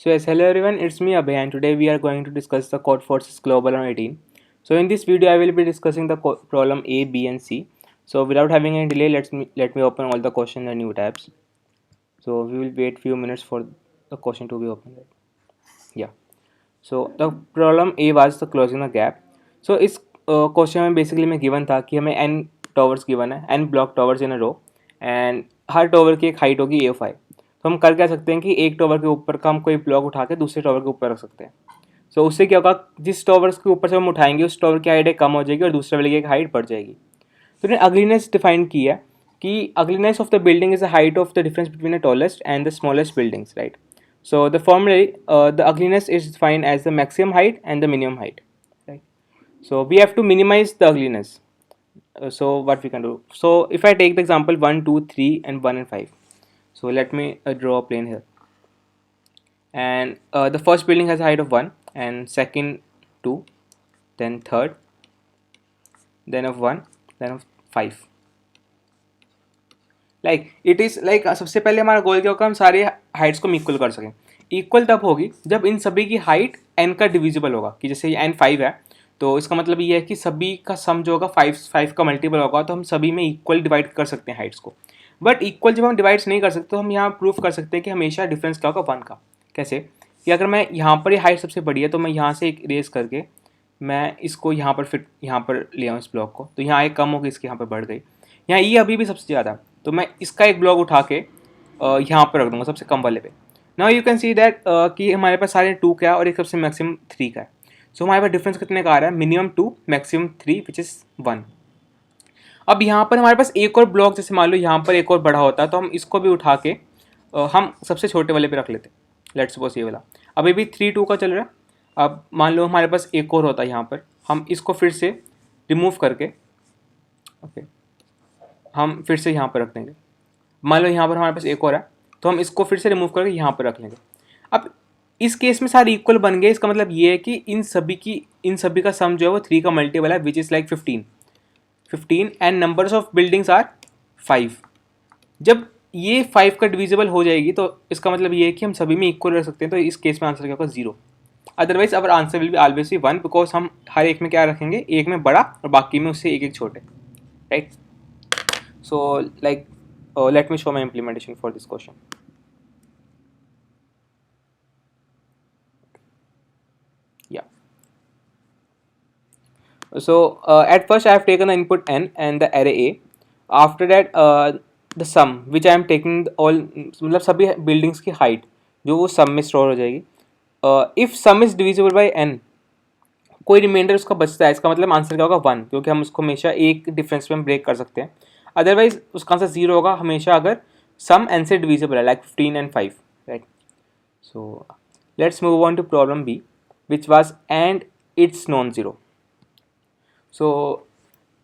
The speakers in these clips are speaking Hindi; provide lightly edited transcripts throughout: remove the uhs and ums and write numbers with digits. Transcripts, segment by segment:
So yes, hello everyone, it's me Abhay and today we are going to discuss the code forces global on 18. So in this video I will be discussing the problem A, B and C. So without having any delay, let me open all the question and new tabs. So we will wait few minutes for the question to be opened. Yeah. So the problem A was the closing the gap. So इस क्वेश्चन में बेसिकली में गिवन था कि हमें n टॉवर्स गिवन है, n block towers in a row and हर टॉवर की एक हाइट होगी A5. तो हम कर क्या सकते हैं कि एक टॉवर के ऊपर का हम कोई ब्लॉक उठा के दूसरे टॉवर के ऊपर रख सकते हैं. सो उससे क्या होगा, जिस टॉवर्स के ऊपर से हम उठाएंगे उस टॉवर की हाइट कम हो जाएगी और दूसरे वाले की हाइट बढ़ जाएगी. तो उन्हें अगलीनेस डिफाइन की है कि ugliness of the building is the height of the difference between the tallest and the smallest buildings, right. So the formally the ugliness is defined as the maximum height and the minimum height, right? So we have to minimize the ugliness. So what we can do? So if I take the example 1, 2, 3 and 1 and 5. So let me draw a plane here. And the first building has a height of 1 and second 2, then third, then of 1, then of 5. Like it is like सबसे पहले हमारा गोल क्या होगा, हम सारे हाइट्स को इक्वल कर सकें. इक्वल तब होगी जब इन सभी की हाइट n का डिविजिबल होगा. कि जैसे ये n 5 है तो इसका मतलब ये है कि सभी का सम जो होगा 5 का मल्टीपल होगा, तो हम सभी में इक्वल डिवाइड कर सकते हैं हाइट्स को. बट इक्वल जब हम डिवाइड्स नहीं कर सकते तो हम यहाँ प्रूफ कर सकते हैं कि हमेशा डिफरेंस क्या होगा 1 का. कैसे कि अगर मैं यहाँ पर ये हाइट सबसे बड़ी है तो मैं यहाँ से एक रेस करके मैं इसको यहाँ पर फिट यहाँ पर ले आऊँ इस ब्लॉक को, तो यहाँ एक कम होगी, इसके यहाँ पर बढ़ गई. यहाँ ये अभी भी सबसे ज़्यादा, तो मैं इसका एक ब्लॉक उठा के यहाँ पर रख दूँगा सबसे कम वाले पे. Now you can see that कि हमारे पास सारे 2 का है और एक सबसे मैक्सिमम 3 का है. सो हमारे पास डिफरेंस कितने का आ रहा है, मिनिमम 2 मैक्सिमम 3 विच इज़ 1. अब यहाँ पर हमारे पास एक और ब्लॉक, जैसे मान लो यहाँ पर एक और बड़ा होता है तो हम इसको भी उठा के हम सबसे छोटे वाले पे रख लेते. लेट्स सपोज ये वाला अभी भी 3 2 का चल रहा है. अब मान लो हमारे पास एक और होता है यहाँ पर, हम इसको फिर से रिमूव करके ओके हम फिर से यहाँ पर रख देंगे. मान लो यहाँ पर हमारे पास एक और है तो हम इसको फिर से रिमूव करके यहाँ पर रख लेंगे. अब इस केस में सारे इक्वल बन गए. इसका मतलब ये है कि इन सभी का सम जो है वो 3 का मल्टीपल है which is like 15 and numbers of buildings are 5. जब ये 5 का डिविजिबल हो जाएगी तो इसका मतलब ये है कि हम सभी में इक्वल रख सकते हैं. तो इस केस में आंसर क्या होगा 0. Otherwise our answer will be always be 1 because हम हर एक में क्या रखेंगे, एक में बड़ा और बाकी में उससे एक एक छोटे, right. So like let me show my implementation for this question. Yeah. So at first I have taken the input n and the array a. After that the sum which I am taking all मतलब सभी buildings की height जो वो sum में store हो जाएगी. If sum is divisible by n, कोई रिमाइंडर उसका बचता है, इसका मतलब आंसर क्या होगा 1, क्योंकि हम उसको हमेशा एक डिफरेंस में ब्रेक कर सकते हैं. अदरवाइज उसका आंसर 0 होगा हमेशा अगर सम n से डिविजिबल है, like 15 and 5, right. So let's move on to problem B which was and it's non zero. सो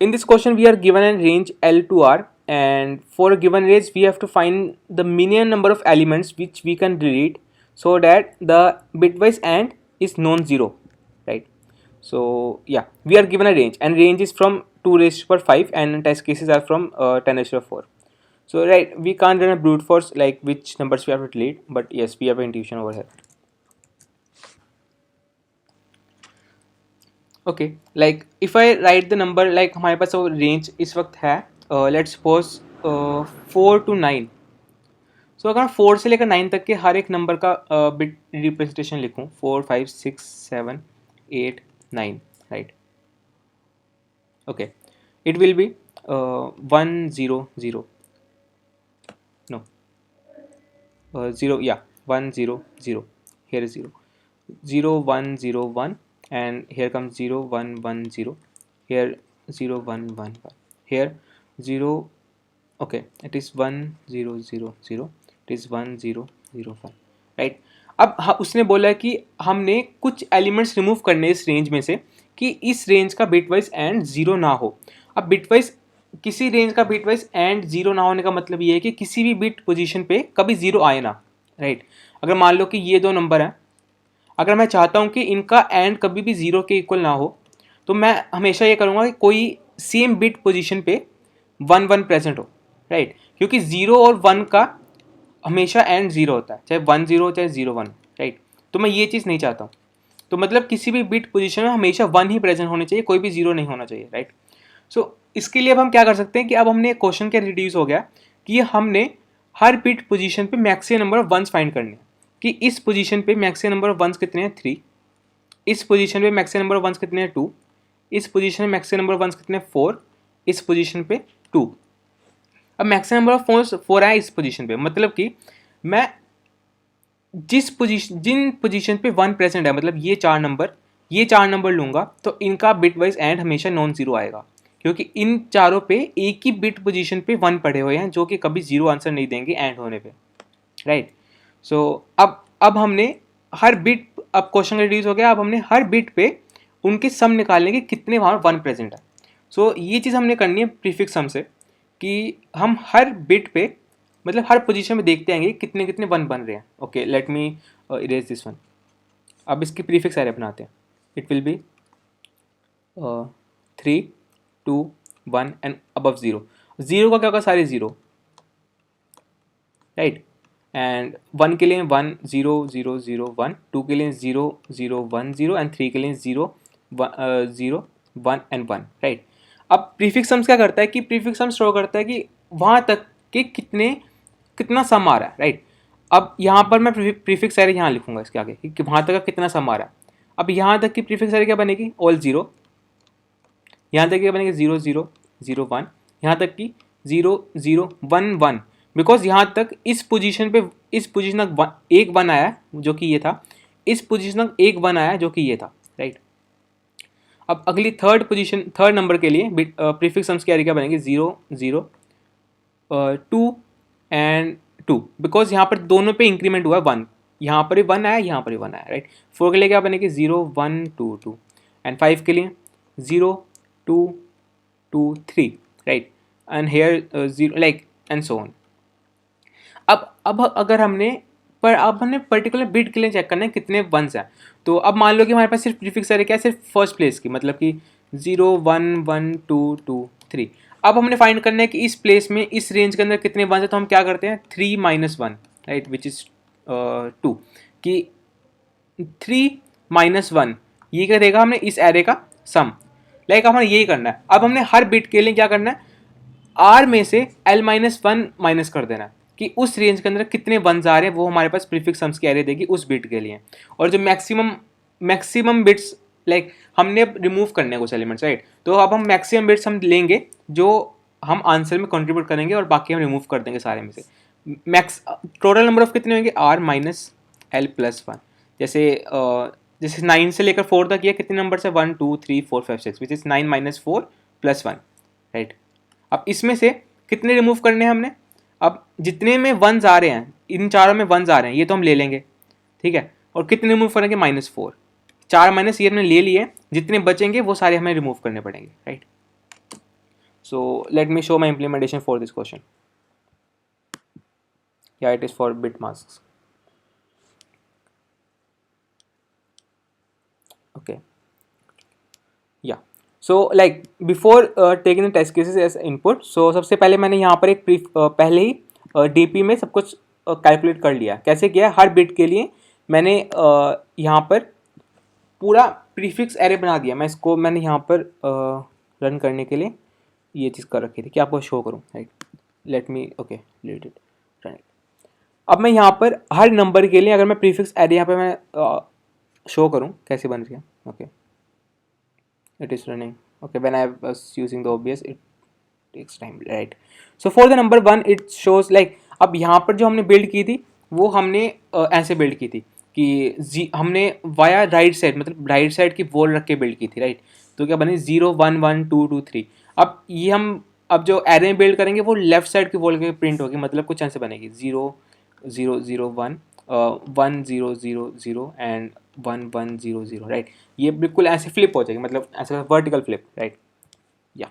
in this question we are given a range L to R, and for a given range we have to find the minimum number of elements which we can delete so that the bitwise AND is non-zero, right. So yeah, we are given a range and range is from 2 raised to power 5 and test cases are from 10 raised to power 4. So right, we can't run a brute force like which numbers we have to delete, but yes, we have an intuition over here. Okay like if I right the number, like हमारे पास वो रेंज इस वक्त है लेट्स सपोज 4 to 9. सो अगर मैं 4 से लेकर 9 तक के हर एक नंबर का बिट रिप्रेजेंटेशन लिखूँ 4 5 6 7 8 9, right. Okay it will be 1 0 0 no 0 या 1 0 0 here is 0 0 1 0 1 and here comes 0 1 1 0, here 0 1 1 1, here 0. okay, it is 1 0 0 0, it is 1 0 0 1, right. अब उसने बोला है कि हमने कुछ एलिमेंट्स रिमूव करने इस रेंज में से कि इस रेंज का बिटवाइज एंड 0 ना हो. अब बिटवाइज किसी रेंज का बिटवाइज एंड 0 ना होने का मतलब ये है कि किसी भी बिट पोजीशन पे कभी 0 आए ना, राइट. अगर मान लो कि ये दो नंबर हैं, अगर मैं चाहता हूँ कि इनका एंड कभी भी 0 के इक्वल ना हो तो मैं हमेशा ये करूँगा कि कोई सेम बिट पोजीशन पे 1 1 प्रेजेंट हो, राइट. क्योंकि 0 और 1 का हमेशा एंड 0 होता है, चाहे 1 0 चाहे 0 1, राइट. तो मैं ये चीज़ नहीं चाहता हूँ। तो मतलब किसी भी बिट पोजीशन में हमेशा 1 ही प्रेजेंट होने चाहिए, कोई भी 0 नहीं होना चाहिए, राइट। सो इसके लिए अब हम क्या कर सकते हैं कि अब हमने क्वेश्चन क्या रिड्यूस हो गया कि हमने हर बिट पोजीशन पे maximum number of ones find करने हैं, कि इस पोजीशन पे मैक्सिमम नंबर ऑफ वंस कितने हैं 3, इस पोजीशन पे मैक्सिमम नंबर ऑफ वंस कितने हैं 2, इस पोजीशन में मैक्सिमम नंबर ऑफ वंस कितने हैं 4, इस पोजीशन पे 2। अब मैक्सिमम नंबर ऑफ फोर्स 4 आया इस पोजीशन पे, मतलब कि मैं जिन पोजीशन पे 1 प्रेजेंट है, मतलब ये चार नंबर लूंगा तो इनका बिट वाइज एंड हमेशा नॉन जीरो आएगा, क्योंकि इन चारों पे एक ही बिट पोजीशन पे 1 पड़े हुए हैं जो कि कभी जीरो आंसर नहीं देंगे एंड होने पे, राइट। सो अब हमने हर बिट, अब क्वेश्चन रिड्यूस हो गया, अब हमने हर बिट पे उनके सम निकालने के कितने वहाँ 1 प्रेजेंट है। सो ये चीज़ हमने करनी है प्रीफिक्स सम से, कि हम हर बिट पे मतलब हर पोजीशन में देखते आएंगे कितने कितने 1 बन रहे हैं। Okay, let me erase this one. अब इसकी प्रीफिक्स एरे बनाते हैं। It will B 3 2 1 and above 0। Zero का क्या होगा, सारे जीरो, राइट। एंड 1 के लिए 1 0 0 0 1, 2 के लिए 0 0 1 0 एंड 3 के लिए 0 0 1 एंड 1, राइट। अब प्रीफिक्स सम्स क्या करता है कि प्रीफिक्स सम्स शो करता है कि वहाँ तक के कितना सम आ रहा है, राइट। अब यहाँ पर मैं प्रीफिक्स एरे यहाँ लिखूंगा इसके आगे कि वहाँ तक का कितना सम आ रहा है। अब यहाँ तक की प्रीफिक्स एरे क्या बनेगी, ऑल जीरो। यहाँ तक क्या बनेगी 0 0 0 1, यहाँ तक की 0 0 1 1, बिकॉज यहाँ तक इस पोजीशन तक एक 1 आया जो कि ये था, इस पोजीशन तक एक 1 आया जो कि ये था, राइट। अब अगली थर्ड नंबर के लिए प्रीफिक्स सम्स की एरे क्या बनेगी 0 0 2 एंड 2, बिकॉज यहाँ पर दोनों पे इंक्रीमेंट हुआ है 1, यहाँ पर भी 1 आया, यहाँ पर भी 1 आया, राइट। 4 के लिए क्या बनेगी 0 1 2 2 एंड 5 के लिए 0 2 2 3, right. And here 0 like and so on. अब अगर हमने पर्टिकुलर बिट के लिए चेक करना है कितने वंस हैं। तो अब मान लो कि हमारे पास सिर्फ प्रीफिक्स एरे क्या है, सिर्फ फर्स्ट प्लेस की, मतलब कि 0 1 1 2 2 3। अब हमने फाइंड करना है कि इस प्लेस में इस रेंज के अंदर कितने वंस हैं, तो हम क्या करते हैं 3 - 1, राइट, विच इज 2, कि 3 - 1 ये क्या देगा हमने इस एरे का सम। लाइक हमें यही करना है। अब हमने हर बिट के लिए क्या करना है, आर में से L-1 माइनस कर देना, कि उस रेंज के अंदर कितने वंस आ रहे हैं, वो हमारे पास प्रीफिक्स सम्स की एरे देगी उस बिट के लिए। और जो मैक्सिमम बिट्स, लाइक हमने रिमूव करने हैं कुछ एलिमेंट्स, राइट। तो अब हम मैक्सिमम बिट्स हम लेंगे जो हम आंसर में कंट्रीब्यूट करेंगे और बाकी हम रिमूव कर देंगे सारे में से। मैक्स टोटल नंबर ऑफ कितने होंगे, R - L+1। जैसे 9 से लेकर 4 तक ये कितने नंबर है, 1 2 3 4 5 6, विच इज 9 - 4 + 1, राइट। अब इसमें से कितने रिमूव करने हैं हमने, अब जितने में वंस आ रहे हैं, इन चारों में वंस आ रहे हैं, ये तो हम ले लेंगे, ठीक है। और कितने रिमूव करेंगे, -4, 4 माइनस ये हमने ले लिए, जितने बचेंगे वो सारे हमें रिमूव करने पड़ेंगे, right. So let me show my implementation for this question. Yeah it is for bit mask. Okay, yeah so like before taking the test cases as input, so सबसे पहले मैंने यहाँ पर एक पहले ही डीपी में सब कुछ कैलकुलेट कर लिया। कैसे किया, हर बिट के लिए मैंने यहाँ पर पूरा प्रीफिक्स एरे बना दिया। मैंने यहाँ पर रन करने के लिए ये चीज़ कर रखी थी कि आपको शो करूँ, right. Let me okay let it run. अब मैं यहाँ पर हर नंबर के लिए अगर मैं प्रीफिक्स एरे यहाँ पर मैं शो करूँ कैसे बन रही है, okay it is running, okay, when I was using the OBS it takes time, right. So for the number 1 it shows like, अब यहाँ पर जो हमने बिल्ड की थी वो हमने ऐसे बिल्ड की थी कि हमने वाया राइट साइड, मतलब राइट साइड की वॉल रख के बिल्ड की थी, राइट। तो क्या बने 0 1 1 2 2 3। अब ये हम अब जो एरे में बिल्ड करेंगे वो लेफ्ट साइड की वॉल के प्रिंट होगी, मतलब कुछ ऐसे बनेगी 0 0 0 1 1 0 0 0 एंड 1 1 0 0, राइट। ये बिल्कुल ऐसे फ्लिप हो जाएगी, मतलब ऐसे वर्टिकल फ्लिप, राइट। या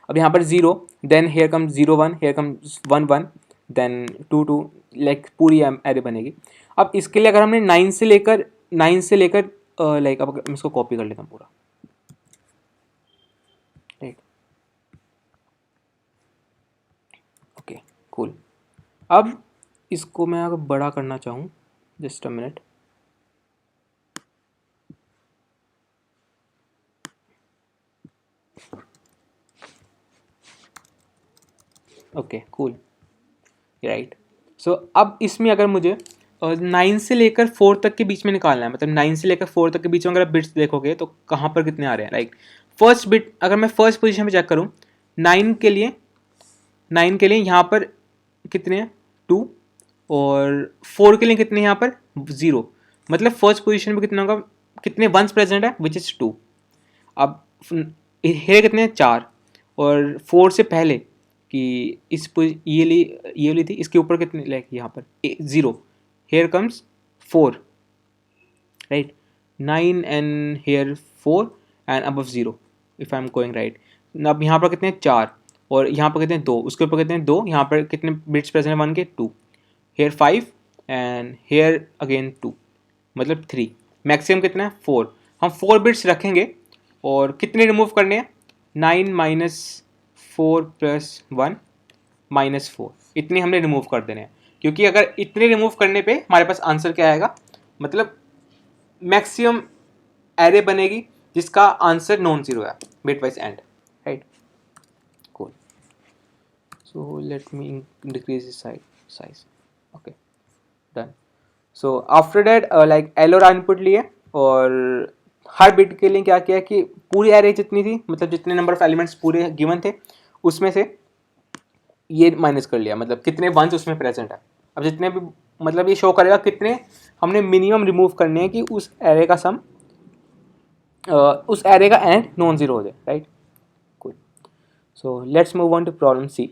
अब यहाँ पर 0, then here come 0 1, hair come 1 1, then 2 2, like पूरी एरे बनेगी। अब इसके लिए अगर हमने 9 से लेकर लाइक अब मैं इसको कॉपी कर लेता हूँ पूरा, राइट। Okay cool. अब इसको मैं अगर बड़ा करना चाहूँ, just a minute, okay cool, right. So अब इसमें अगर मुझे 9 से लेकर 4 तक के बीच में निकालना है, मतलब 9 से लेकर 4 तक के बीच में अगर आप बिट्स देखोगे तो कहाँ पर कितने आ रहे हैं। लाइक फर्स्ट बिट अगर मैं फर्स्ट पोजीशन पे चेक करूँ, 9 के लिए 9 के लिए यहाँ पर कितने हैं 2, और 4 के लिए कितने हैं यहाँ पर 0, मतलब फर्स्ट पोजीशन पे कितना होगा, कितने वंस प्रेजेंट है विच इज़ 2। अब हेयर कितने हैं 4, और 4 से पहले कि ये वाली थी, इसके ऊपर कितने, लाइक यहाँ पर 0, here comes 4, right, 9 and here 4 and above 0 if I am going right. अब यहाँ पर कितने हैं 4, और यहाँ पर कितने हैं 2, उसके ऊपर कितने हैं 2, यहाँ पर कितने बिट्स प्रेजेंट है 1 के 2, हेयर 5 एंड हेयर अगेन 2, मतलब 3, मैक्सिमम कितना है 4। हम 4 बिट्स रखेंगे और कितने रिमूव करने हैं, 9 माइनस 4 प्लस 1 माइनस 4, इतने हमने रिमूव कर देने हैं। क्योंकि अगर इतने रिमूव करने पे हमारे पास आंसर क्या आएगा, मतलब मैक्सिमम एरे बनेगी जिसका आंसर नॉन जीरो है, bit wise and, right. Cool, so let me decrease this size, okay done. So after that like L और इनपुट लिए, और हर बिट के लिए क्या किया कि पूरी एरे जितनी थी, मतलब जितने नंबर ऑफ एलिमेंट्स पूरे गिवन थे उसमें से ये माइनस कर लिया, मतलब कितने वंस उसमें प्रेजेंट है। अब जितने भी, मतलब ये शो करेगा कितने हमने मिनिमम रिमूव करने हैं कि उस एरे का सम, उस एरे का एंड नॉन जीरो हो जाए, right. Good, so let's move on to problem C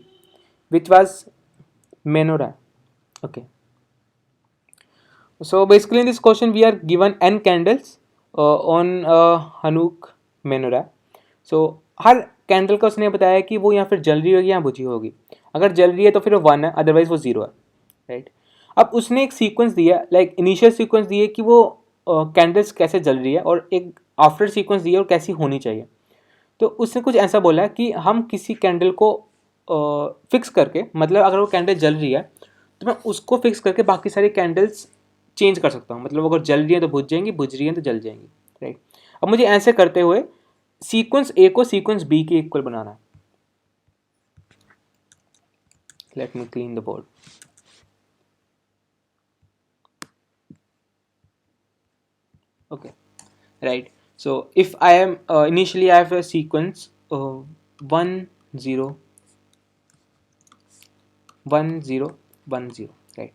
which was menorah. okay, so basically in this question we are given n candles on Hanukkah menorah. so her candle का उसने बताया कि वो या फिर जल रही होगी या बुझी होगी। अगर जल रही है तो फिर वो 1 है, अदरवाइज वो 0 है, राइट। अब उसने एक सीक्वेंस दिया, लाइक इनिशियल सीक्वेंस दिए कि वो कैंडल्स कैसे जल रही है, और एक आफ्टर सीक्वेंस दिया और कैसी होनी चाहिए। तो उसने कुछ ऐसा बोला कि हम किसी कैंडल को फिक्स करके, मतलब अगर वो कैंडल जल रही है तो मैं उसको फिक्स करके बाकी सारी कैंडल्स चेंज कर सकता हूँ। मतलब अगर जल रही है तो बुझ जाएंगी, बुझ रही है तो जल जाएंगी, राइट। अब मुझे ऐसे करते हुए सीक्वेंस ए को सीक्वेंस बी के इक्वल बनाना है। Let me clean the board. okay, right, so if I am initially I have a sequence 1 0 1 0 1 0, right।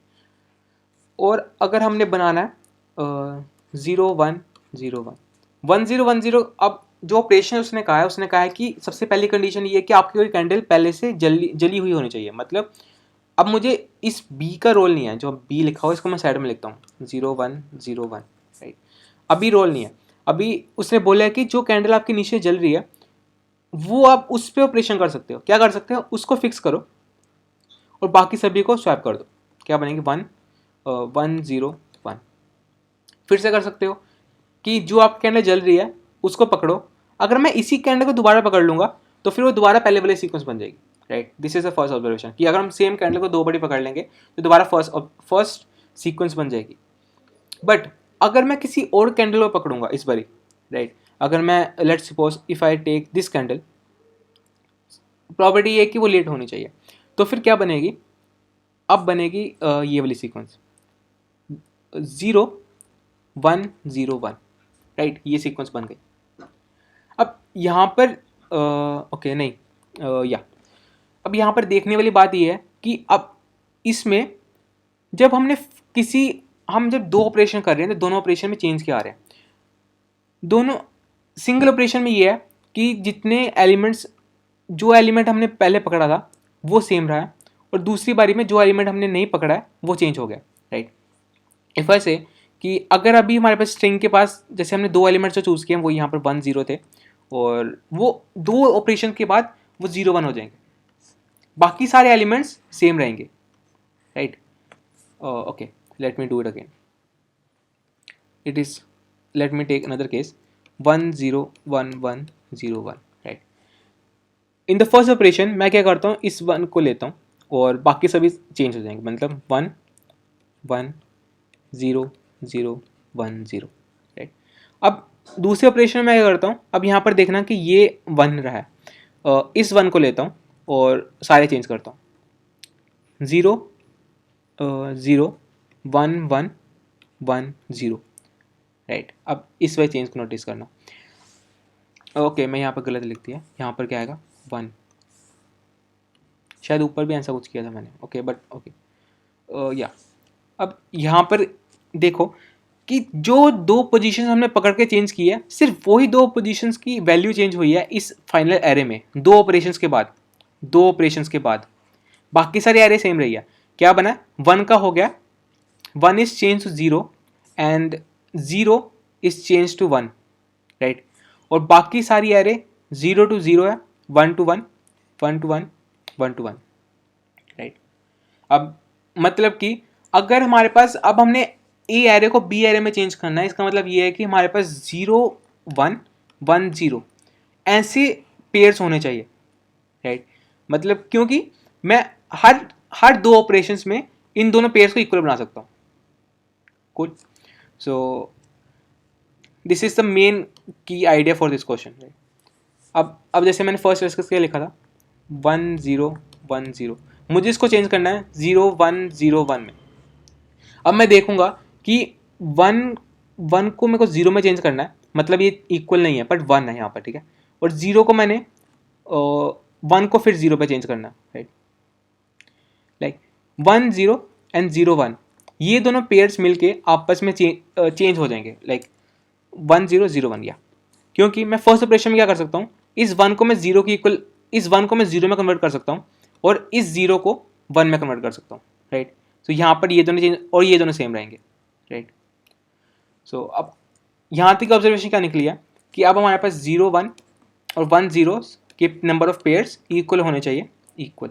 और अगर हमने बनाना है 0 1 0 1 1 0 1 0, अब जो ऑपरेशन उसने कहा है कि सबसे पहली कंडीशन ये है कि आपकी कोई कैंडल पहले से जली हुई होनी चाहिए। मतलब अब मुझे इस बी का रोल नहीं है, जो बी लिखा हुआ इसको मैं साइड में लिखता हूँ 0 1 0 1, राइट। अभी रोल नहीं है, अभी उसने बोला है कि जो कैंडल आपकी नीचे जल रही है वो आप उस पर ऑपरेशन कर सकते हो। क्या कर सकते हो, उसको फिक्स करो और बाकी सभी को स्वैप कर दो। क्या बनेगी 1 1 0 1। फिर से कर सकते हो कि जो आप कैंडल जल रही है उसको पकड़ो, अगर मैं इसी कैंडल को दोबारा पकड़ लूँगा तो फिर वो दोबारा पहले वाले सीक्वेंस बन जाएगी, right. This is the first observation कि अगर हम सेम कैंडल को 2 बारी पकड़ लेंगे तो दोबारा फर्स्ट सीक्वेंस बन जाएगी। बट अगर मैं किसी और कैंडल को पकड़ूंगा इस बारी, राइट, अगर मैं let's suppose if I take this candle, property ये है कि वो लेट होनी चाहिए, तो फिर क्या बनेगी, अब बनेगी ये वाली सीक्वेंस 0 1 0 1, राइट। ये सीक्वेंस बन गई। अब यहाँ पर ओके नहीं या अब यहाँ पर देखने वाली बात ये है कि अब इसमें जब हम जब 2 ऑपरेशन कर रहे हैं तो दोनों ऑपरेशन में चेंज क्या आ रहे हैं। दोनों सिंगल ऑपरेशन में ये है कि जितने एलिमेंट्स, जो एलिमेंट हमने पहले पकड़ा था वो सेम रहा है, और दूसरी बारी में जो एलिमेंट हमने नहीं पकड़ा है वो चेंज हो गया, राइट। इफ ऐसे कि अगर अभी हमारे पास स्ट्रिंग के पास जैसे हमने 2 एलिमेंट्स जो चूज़ किए हैं वो यहाँ पर 1 0 थे, और वो 2 ऑपरेशन के बाद वो 0 1 हो जाएंगे, बाकी सारे एलिमेंट्स सेम रहेंगे, right. Okay, let me do it again. It is, let me take another case 1 0 1 1 0 1, right। In the first operation मैं क्या करता हूँ, इस 1 को लेता हूँ और बाकी सभी चेंज हो जाएंगे, मतलब 1 1 0 0 1 0, राइट। अब दूसरे ऑपरेशन में मैं क्या करता हूँ, अब यहाँ पर देखना कि ये 1 रहा है, इस 1 को लेता हूँ और सारे चेंज करता हूँ, 0 0 1 1 1 0, राइट। अब इस वाले चेंज को नोटिस करना। ओके मैं यहाँ पर गलत लिख दिया, यहाँ पर क्या आएगा 1, शायद ऊपर भी ऐसा कुछ किया था मैंने, ओके बट ओके या। अब यहाँ पर देखो कि जो दो पोजीशन हमने पकड़ के चेंज की है, सिर्फ वही दो पोजीशंस की वैल्यू चेंज हुई है इस फाइनल एरे में, दो ऑपरेशंस के बाद, दो ऑपरेशंस के बाद बाकी सारे एरे सेम रही है। क्या बना, 1 का हो गया 1 is change to 0 and 0 is change to 1, right. और बाकी सारी एरे 0 to 0 है, 1 to 1 1 to 1 1 to 1, राइट। अब मतलब कि अगर हमारे पास, अब हमने ए एरे को बी एरे में चेंज करना है, इसका मतलब ये है कि हमारे पास 0 1 1 0 ऐसे पेयर्स होने चाहिए, राइट। मतलब क्योंकि मैं हर दो ऑपरेशंस में इन दोनों पेयर्स को इक्वल बना सकता हूँ। Cool, so this is the main key idea for this question, right. अब जैसे मैंने फर्स्ट डिस्कस किया, लिखा था 1 0 1 0, मुझे इसको चेंज करना है 0 1 0 1 में। अब मैं देखूंगा कि 1 को मेरे को 0 में चेंज करना है, मतलब ये इक्वल नहीं है बट 1 है यहाँ पर, ठीक है। और 0 को मैंने 1 को फिर 0 पे चेंज करना है, राइट। लाइक 1 0 एंड 0 1, ये दोनों पेयर्स मिलके आपस में चेंज हो जाएंगे, लाइक 1 0 0 1 या। क्योंकि मैं फर्स्ट ऑपरेशन में क्या कर सकता हूँ, इस 1 को मैं 0 की इक्वल, इस 1 को मैं 0 में कन्वर्ट कर सकता हूँ और इस 0 को 1 में कन्वर्ट कर सकता हूँ, राइट। तो यहाँ पर ये दोनों चेंज और ये दोनों सेम रहेंगे, राइट। सो अब यहाँ तक ऑब्जर्वेशन क्या निकली है कि अब हमारे पास 0 1 और 1 0 के नंबर ऑफ पेयर्स इक्वल होने चाहिए, इक्वल,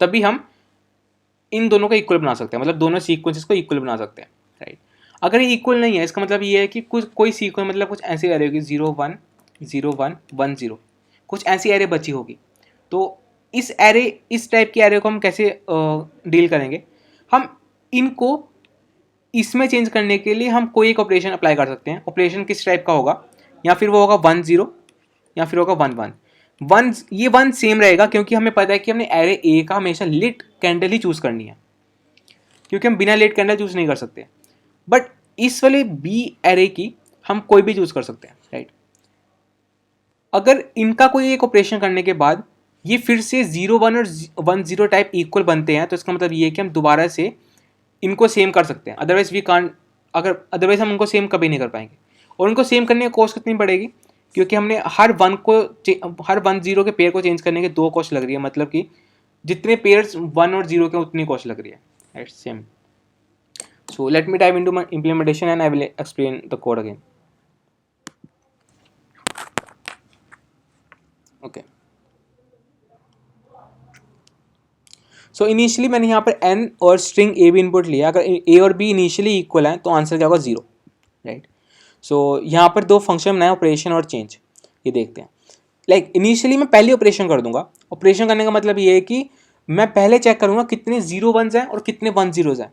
तभी हम इन दोनों को इक्वल बना सकते हैं, मतलब दोनों सीक्वेंसेस को इक्वल बना सकते हैं, राइट। अगर ये इक्वल नहीं है, इसका मतलब ये है कि कुछ कोई सीक्वेंस, मतलब कुछ ऐसी एरे होगी 0 1 0 1 1 0, कुछ ऐसी एरे बची होगी। तो इस टाइप की एरे को हम कैसे डील करेंगे, हम इनको इसमें चेंज करने के लिए हम कोई एक ऑपरेशन अप्लाई कर सकते हैं। ऑपरेशन किस टाइप का होगा, या फिर वो होगा 1 0 या फिर होगा 1 1 1, ये 1 सेम रहेगा क्योंकि हमें पता है कि हमने एरे ए का हमेशा लिट कैंडल ही चूज करनी है, क्योंकि हम बिना लिट कैंडल चूज नहीं कर सकते। बट इस वाले बी एरे की हम कोई भी चूज कर सकते हैं, राइट। अगर इनका कोई एक ऑपरेशन करने के बाद ये फिर से 0 1 और 1 0 टाइप इक्वल बनते हैं, तो इसका मतलब ये है कि हम दोबारा से इनको सेम कर सकते हैं। अदरवाइज वी कांट, अदरवाइज हम उनको सेम कभी नहीं कर पाएंगे। और उनको सेम करने की कॉस्ट कितनी पड़ेगी, क्योंकि हमने हर 1 0 के पेयर को चेंज करने के 2 कॉस्ट लग रही है, मतलब कि जितने पेयर्स 1 और 0 के उतनी कॉस्ट लग रही है, right, same. So let me dive into my implementation and I will explain the code again. Okay. So initially मैंने यहाँ पर n और स्ट्रिंग a भी इनपुट लिया। अगर a और b इनिशियली इक्वल हैं तो आंसर क्या होगा 0, राइट। सो यहाँ पर दो फंक्शन बनाए, ऑपरेशन और चेंज, ये देखते हैं। लाइक इनिशियली मैं पहले ऑपरेशन कर दूंगा। ऑपरेशन करने का मतलब ये है कि मैं पहले चेक करूँगा कितने 0 1s हैं और कितने 1 0s हैं।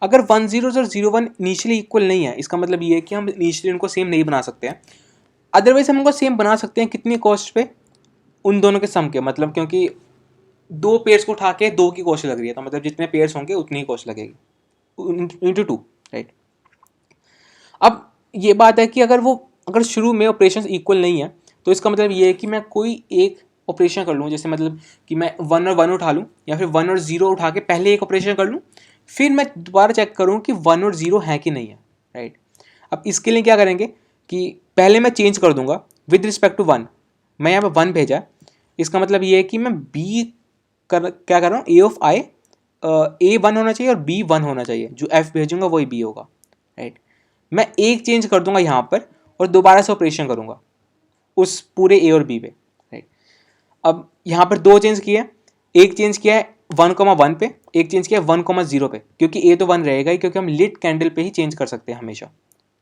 अगर 1 0s और 0 1 इनिशियली इक्वल नहीं है, इसका मतलब ये है कि हम इनिशियली उनको सेम नहीं बना सकते हैं। अदरवाइज हम उनको सेम बना सकते हैं, कितनी कॉस्ट पे, उन दोनों के सम के, मतलब क्योंकि दो पेयर्स को उठा के 2 की कॉस्ट लग रही है, तो मतलब जितने पेयर्स होंगे उतनी ही कॉस्ट लगेगी इंटू 2, राइट। अब ये बात है कि अगर शुरू में ऑपरेशन इक्वल नहीं है, तो इसका मतलब ये है कि मैं कोई एक ऑपरेशन कर लूँ, जैसे मतलब कि मैं 1 और 1 उठा लूँ या फिर 1 और 0 उठा के पहले एक ऑपरेशन कर लूँ, फिर मैं दोबारा चेक करूँ कि 1 और 0 है कि नहीं है, राइट। अब इसके लिए क्या करेंगे कि पहले मैं चेंज कर दूंगा विद रिस्पेक्ट टू 1, मैं यहाँ पर 1 भेजा, इसका मतलब ये है कि मैं क्या कर रहा हूँ, ए ऑफ आई ए 1 होना चाहिए और बी 1 होना चाहिए, जो एफ भेजूंगा वही बी होगा, राइट। मैं एक चेंज कर दूंगा यहाँ पर और दोबारा से ऑपरेशन करूँगा उस पूरे ए और बी पे, राइट। अब यहाँ पर 2 चेंज किए, एक चेंज किया है 1,1 पे, एक चेंज किया है 1,0 पे, क्योंकि ए तो 1 रहेगा ही, क्योंकि हम लिट कैंडल पे ही चेंज कर सकते हैं हमेशा,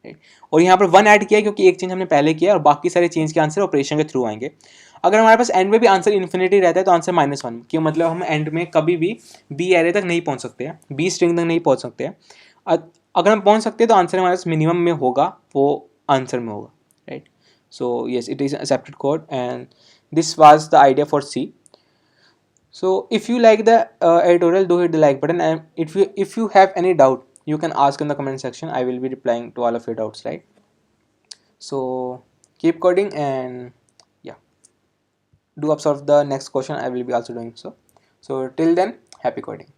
राइट। और यहाँ पर 1 ऐड किया है क्योंकि एक चेंज हमने पहले किया और बाकी सारे चेंज के आंसर ऑपरेशन के थ्रू आएंगे। अगर हमारे पास एंड में भी आंसर इन्फिनिटी रहता है तो आंसर -1, कि मतलब हम एंड में कभी भी बी एरे तक नहीं पहुँच सकते हैं, बी स्ट्रिंग तक नहीं पहुँच सकते हैं। अगर हम पहुँच सकते हैं तो आंसर हमारे पास मिनिमम में होगा, वो आंसर में होगा, right. So yes, it is accepted code and this was the idea for C. So if you like the editorial, do hit the like button, and if you have any doubt, you can ask in the comment section. I will be replying to all of your doubts, right? So keep coding, and yeah, do observe the next question. I will be also doing so. So till then, happy coding.